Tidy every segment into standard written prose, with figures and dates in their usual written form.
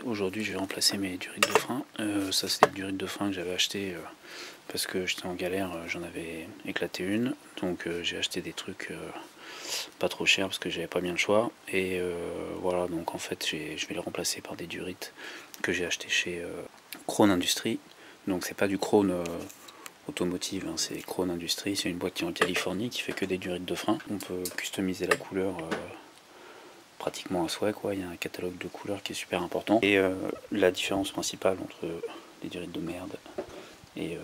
Aujourd'hui je vais remplacer mes durites de frein. Ça c'est des durites de frein que j'avais acheté parce que j'étais en galère, j'en avais éclaté une. Donc j'ai acheté des trucs pas trop chers parce que j'avais pas bien le choix. Et voilà, donc en fait je vais les remplacer par des durites que j'ai acheté chez Krone Industries. Donc c'est pas du Krone automotive, hein, c'est Krone Industries, c'est une boîte qui est en Californie qui fait que des durites de frein. On peut customiser la couleur pratiquement à souhait, quoi. Il y a un catalogue de couleurs qui est super important. Et la différence principale entre les durites de merde et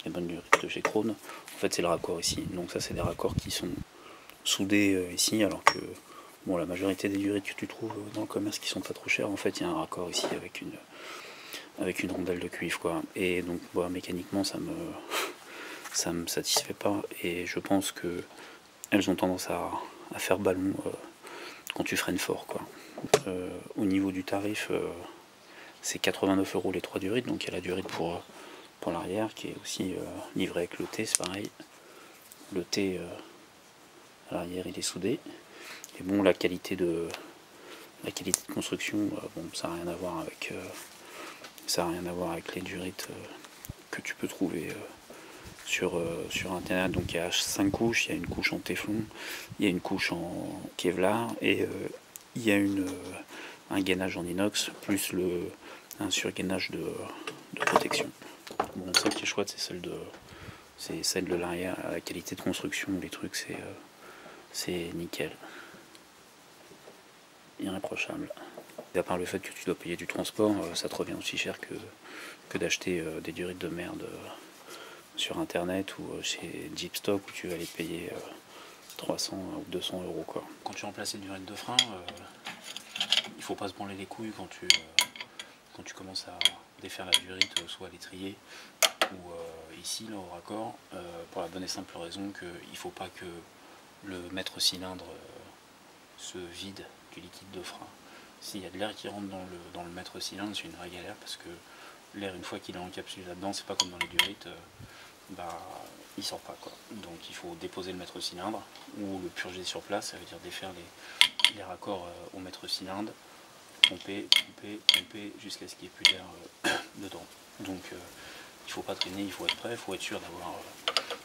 les bonnes durites de chez Krone, en fait c'est le raccord ici. Donc ça c'est des raccords qui sont soudés ici, alors que bon, la majorité des durites que tu trouves dans le commerce qui sont pas trop chères, en fait il y a un raccord ici avec une rondelle de cuivre, quoi. Et donc bon, mécaniquement ça me satisfait pas, et je pense que elles ont tendance à faire ballon quand tu freines fort, quoi. Au niveau du tarif, c'est 89 € les 3 durites, donc il y a la durite pour l'arrière qui est aussi livrée avec le T, c'est pareil. Le T à l'arrière il est soudé. Et bon, la qualité de construction, bon, ça n'a rien à voir avec les durites que tu peux trouver sur internet. Donc il y a 5 couches, il y a une couche en téflon, il y a une couche en Kevlar, et il y a un gainage en inox, plus un surgainage de protection. Bon, celle qui est chouette, c'est celle de l'arrière. La qualité de construction, les trucs, c'est nickel. Irréprochable. Et à part le fait que tu dois payer du transport, ça te revient aussi cher que d'acheter des durites de merde sur internet ou chez Jeepstock, où tu vas les payer 300 ou 200 €, quoi. Quand tu remplaces les durites de frein, il faut pas se branler les couilles quand tu commences à défaire la durite, soit à l'étrier ou ici là au raccord, pour la bonne et simple raison qu'il ne faut pas que le maître cylindre se vide du liquide de frein. S'il y a de l'air qui rentre dans le maître cylindre, c'est une vraie galère, parce que l'air, une fois qu'il est encapsulé là-dedans, c'est pas comme dans les durites, il sort pas, quoi. Donc il faut déposer le maître cylindre ou le purger sur place, ça veut dire défaire les raccords au maître cylindre, pomper jusqu'à ce qu'il n'y ait plus d'air dedans. Donc il faut pas traîner, il faut être prêt, il faut être sûr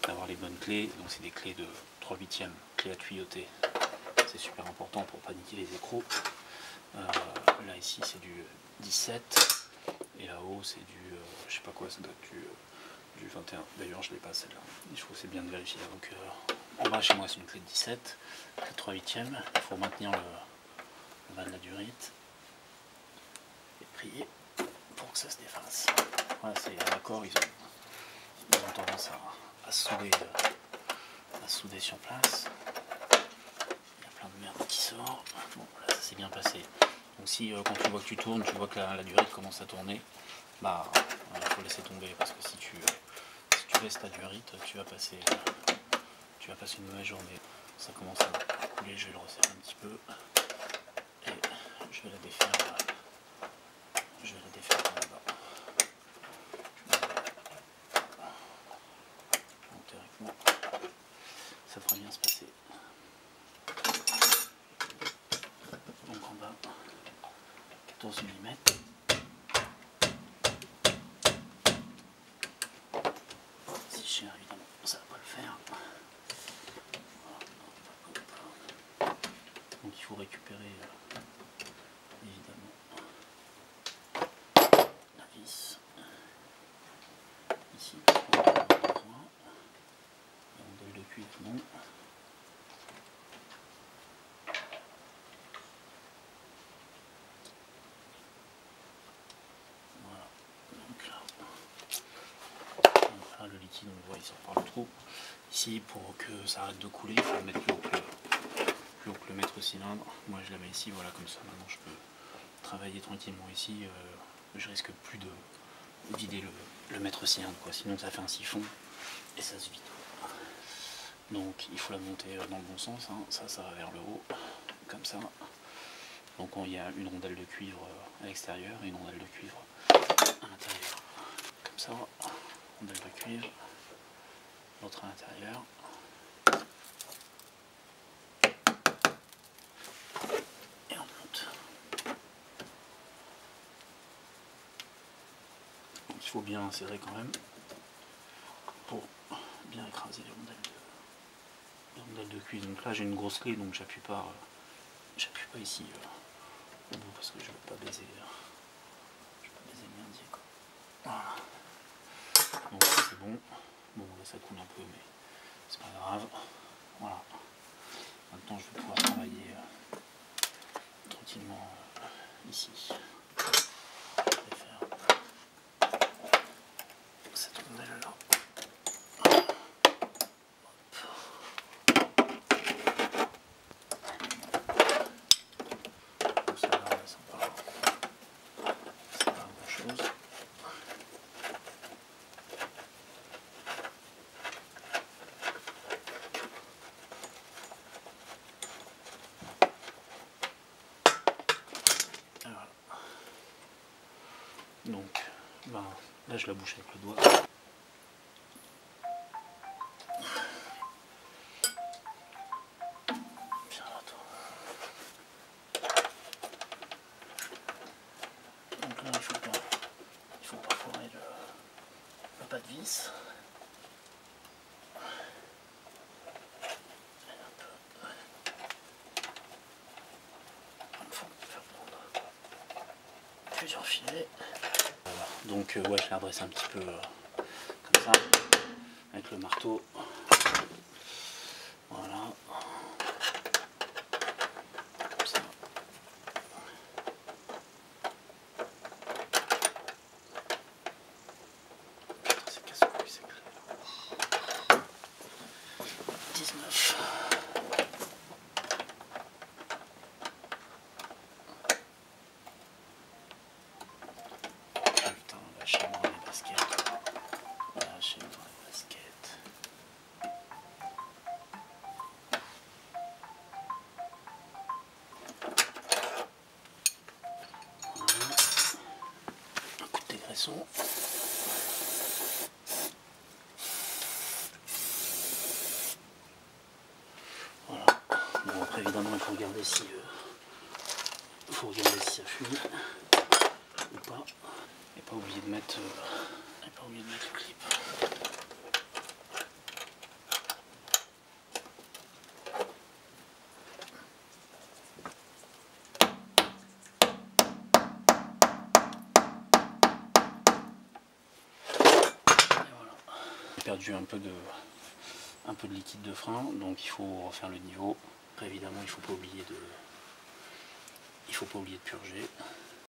d'avoir les bonnes clés. Donc c'est des clés de 3/8, clés à tuyauter. C'est super important pour pas niquer les écrous. Là ici c'est du 17, et là-haut c'est du je sais pas quoi, ça doit être du 21. D'ailleurs je l'ai pas celle-là, il faut c'est bien de vérifier. Donc en bas chez moi c'est une clé de 17, clé de 3/8, il faut maintenir le bas de la durite et prier pour que ça se défasse. Voilà, c'est les raccords, ils ont tendance à souder sur place. Il y a plein de merde qui sort. Bon, là ça s'est bien passé. Donc si quand tu vois que tu tournes, tu vois que la durite commence à tourner, il faut laisser tomber, parce que si tu laisses ta durite, tu vas passer une mauvaise journée. Ça commence à couler, je vais le resserrer un petit peu et je vais la défaire par là-bas. Donc théoriquement, ça devrait bien se passer. Donc en bas, 14 mm. Si cher, évidemment, ça va pas le faire. Donc il faut récupérer évidemment la vis ici, la rondelle de cuivre, non. Voilà, donc là le liquide, on le voit, il sort par le trou. Ici, pour que ça arrête de couler, il faut le mettre plus haut que le maître cylindre. Moi je la mets ici, voilà, comme ça maintenant je peux travailler tranquillement ici. Je risque plus de vider le maître cylindre, quoi. Sinon ça fait un siphon et ça se vide. Donc il faut la monter dans le bon sens, hein. Ça va vers le haut, comme ça. Donc il y a une rondelle de cuivre à l'extérieur et une rondelle de cuivre à l'intérieur. Comme ça, rondelle de cuivre, l'autre à l'intérieur. Et on monte. il faut bien insérer quand même pour bien écraser les rondelles de cuisse. Donc là j'ai une grosse clé, donc j'appuie pas ici au bout parce que je veux pas baiser le merdier quoi. Voilà. Donc c'est bon. Bon là ça coule un peu mais c'est pas grave. Voilà. Maintenant je vais pouvoir travailler tranquillement ici. Je vais faire cette rondelle là. Ça là, c'est pas grand chose. Voilà. Donc ben, là je la bouche avec le doigt. Donc là il faut perforer le pas de vis. Il faut faire prendre plusieurs filets. Voilà. Donc ouais, je la redresse un petit peu comme ça avec le marteau. Voilà. Comme ça. Putain, c'est casse-couille, c'est clair. 19. Putain, lâchez-moi les baskets. Lâchez-moi les baskets. Voilà. Un coup de dégraissant. Voilà. Bon, après évidemment il faut regarder si ça fume ou pas. Et pas oublier de mettre le clip. Et voilà. J'ai perdu un peu de liquide de frein, donc il faut refaire le niveau. Après évidemment il faut pas oublier de purger.